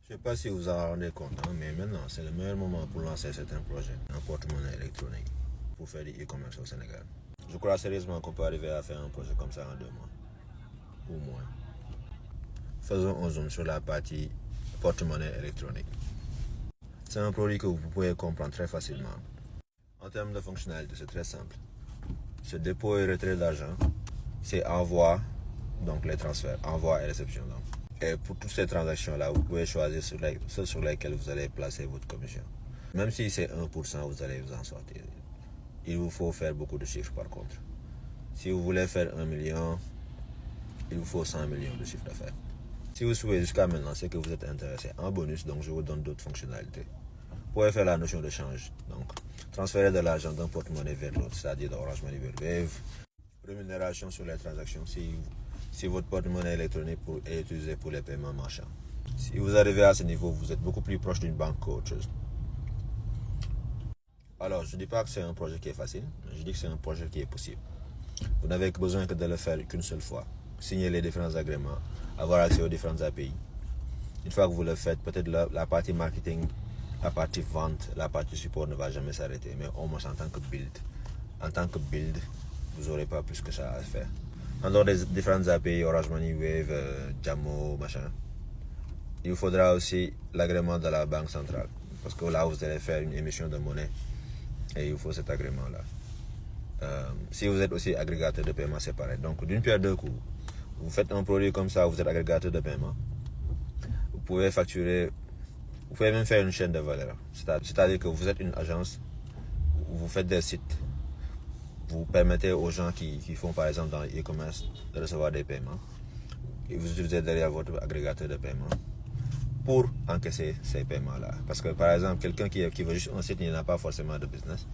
Je ne sais pas si vous en rendez compte, hein, mais maintenant, c'est le meilleur moment pour lancer certains projets en porte-monnaie électronique pour faire du e-commerce au Sénégal. Je crois sérieusement qu'on peut arriver à faire un projet comme ça en 2 mois, ou moins. Faisons un zoom sur la partie porte-monnaie électronique. C'est un produit que vous pouvez comprendre très facilement. En termes de fonctionnalité, c'est très simple. C'est dépôt et retrait d'argent, c'est envoi, donc les transferts, envoi et réception. Donc. Et pour toutes ces transactions-là, vous pouvez choisir ceux sur lesquels vous allez placer votre commission. Même si c'est 1%, vous allez vous en sortir. Il vous faut faire beaucoup de chiffres par contre. Si vous voulez faire 1 million, il vous faut 100 millions de chiffre d'affaires. Si vous suivez jusqu'à maintenant, c'est que vous êtes intéressé. En bonus, donc je vous donne d'autres fonctionnalités. Vous pouvez faire la notion de change. Donc, transférer de l'argent d'un porte-monnaie vers l'autre, c'est-à-dire d'Orange Money vers Wave. Rémunération sur les transactions si votre porte-monnaie électronique est utilisé pour les paiements marchands. Si vous arrivez à ce niveau, vous êtes beaucoup plus proche d'une banque qu'autre chose. Alors, je ne dis pas que c'est un projet qui est facile, mais je dis que c'est un projet qui est possible. Vous n'avez besoin que de le faire qu'une seule fois. Signer les différents agréments, avoir accès aux différentes API. Une fois que vous le faites, peut-être la partie marketing, la partie vente, la partie support ne va jamais s'arrêter. Mais au moins en tant que build, vous n'aurez pas plus que ça à faire. En dehors des différentes API, Orange Money, Wave, Jamo, machin, il vous faudra aussi l'agrément de la banque centrale. Parce que là, vous allez faire une émission de monnaie et il vous faut cet agrément-là. Si vous êtes aussi agrégateur de paiement, c'est pareil. Donc, d'une pierre deux coups, vous faites un produit comme ça, vous êtes agrégateur de paiement. Vous pouvez facturer, vous pouvez même faire une chaîne de valeur. C'est-à-dire que vous êtes une agence, vous faites des sites. Vous permettez aux gens qui font par exemple dans l'e-commerce de recevoir des paiements et vous utilisez derrière votre agrégateur de paiement pour encaisser ces paiements-là. Parce que par exemple, quelqu'un qui veut juste un site, il n'a pas forcément de business.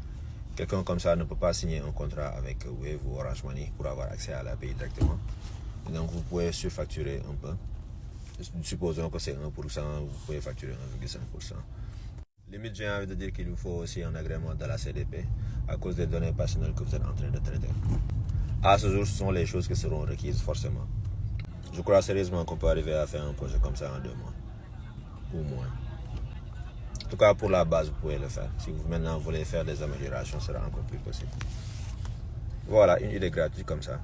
Quelqu'un comme ça ne peut pas signer un contrat avec Wave ou Orange Money pour avoir accès à l'API directement. Et donc vous pouvez surfacturer un peu. Supposons que c'est 1%, vous pouvez facturer 1,5%. Limite, j'ai envie de dire qu'il vous faut aussi un agrément de la CDP à cause des données personnelles que vous êtes en train de traiter. À ce jour, ce sont les choses qui seront requises forcément. Je crois sérieusement qu'on peut arriver à faire un projet comme ça en 2 mois, ou moins. En tout cas, pour la base, vous pouvez le faire. Si vous maintenant voulez faire des améliorations, ce sera encore plus possible. Voilà, une idée gratuite comme ça.